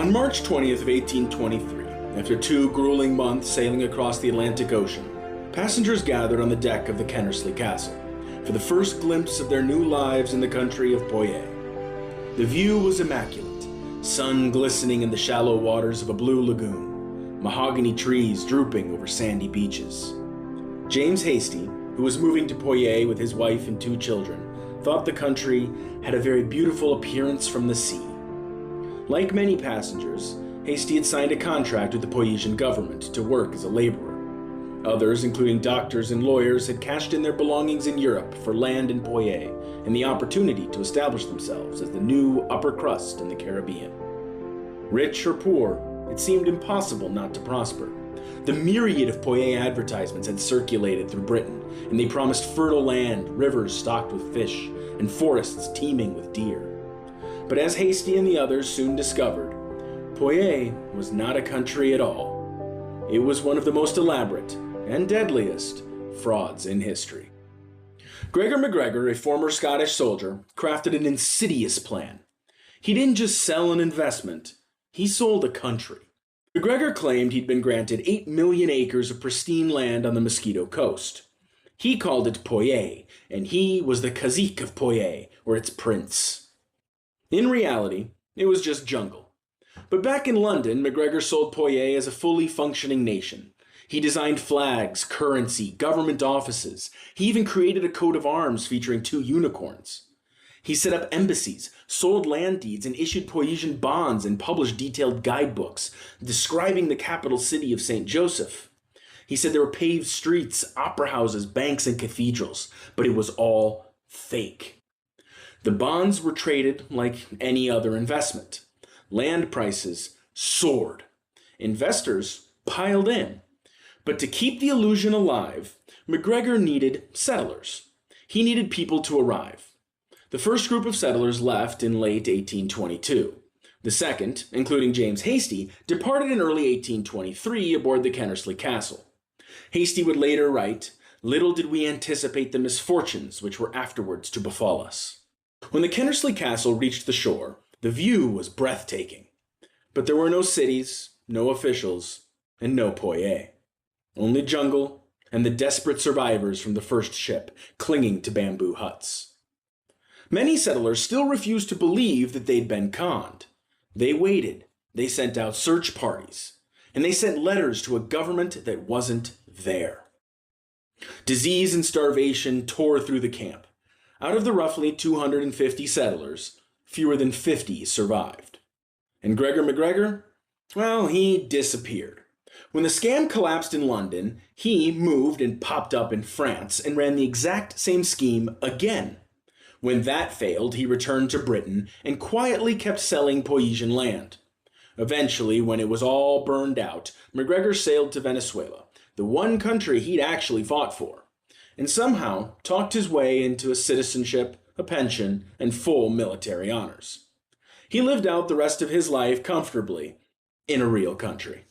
On March 20th of 1823, after 2 grueling months sailing across the Atlantic Ocean, passengers gathered on the deck of the Kennersley Castle for the first glimpse of their new lives in the country of Poyais. The view was immaculate, sun glistening in the shallow waters of a blue lagoon, mahogany trees drooping over sandy beaches. James Hastie, who was moving to Poyais with his wife and 2 children, thought the country had a very beautiful appearance from the sea. Like many passengers, Hastie had signed a contract with the Poyasian government to work as a laborer. Others, including doctors and lawyers, had cashed in their belongings in Europe for land in Poyais and the opportunity to establish themselves as the new upper crust in the Caribbean. Rich or poor, it seemed impossible not to prosper. The myriad of Poyais advertisements had circulated through Britain, and they promised fertile land, rivers stocked with fish, and forests teeming with deer. But as Hastie and the others soon discovered, Poyais was not a country at all. It was one of the most elaborate and deadliest frauds in history. Gregor MacGregor, a former Scottish soldier, crafted an insidious plan. He didn't just sell an investment, he sold a country. MacGregor claimed he'd been granted 8 million acres of pristine land on the Mosquito Coast. He called it Poyais, and he was the cazique of Poyais, or its prince. In reality, it was just jungle. But back in London, MacGregor sold Poyais as a fully functioning nation. He designed flags, currency, government offices. He even created a coat of arms featuring 2 unicorns. He set up embassies, sold land deeds, and issued Poyasian bonds and published detailed guidebooks describing the capital city of St. Joseph. He said there were paved streets, opera houses, banks, and cathedrals, but it was all fake. The bonds were traded like any other investment. Land prices soared. Investors piled in. But to keep the illusion alive, MacGregor needed settlers. He needed people to arrive. The first group of settlers left in late 1822. The second, including James Hastie, departed in early 1823 aboard the Kennersley Castle. Hastie would later write, "Little did we anticipate the misfortunes which were afterwards to befall us." When the Kennersley Castle reached the shore, the view was breathtaking. But there were no cities, no officials, and no Poyais. Only jungle and the desperate survivors from the first ship clinging to bamboo huts. Many settlers still refused to believe that they'd been conned. They waited, they sent out search parties, and they sent letters to a government that wasn't there. Disease and starvation tore through the camp. Out of the roughly 250 settlers, fewer than 50 survived. And Gregor MacGregor? Well, he disappeared. When the scam collapsed in London, he moved and popped up in France and ran the exact same scheme again. When that failed, he returned to Britain and quietly kept selling Poyasian land. Eventually, when it was all burned out, MacGregor sailed to Venezuela, the one country he'd actually fought for, and somehow talked his way into a citizenship, a pension, and full military honors. He lived out the rest of his life comfortably in a real country.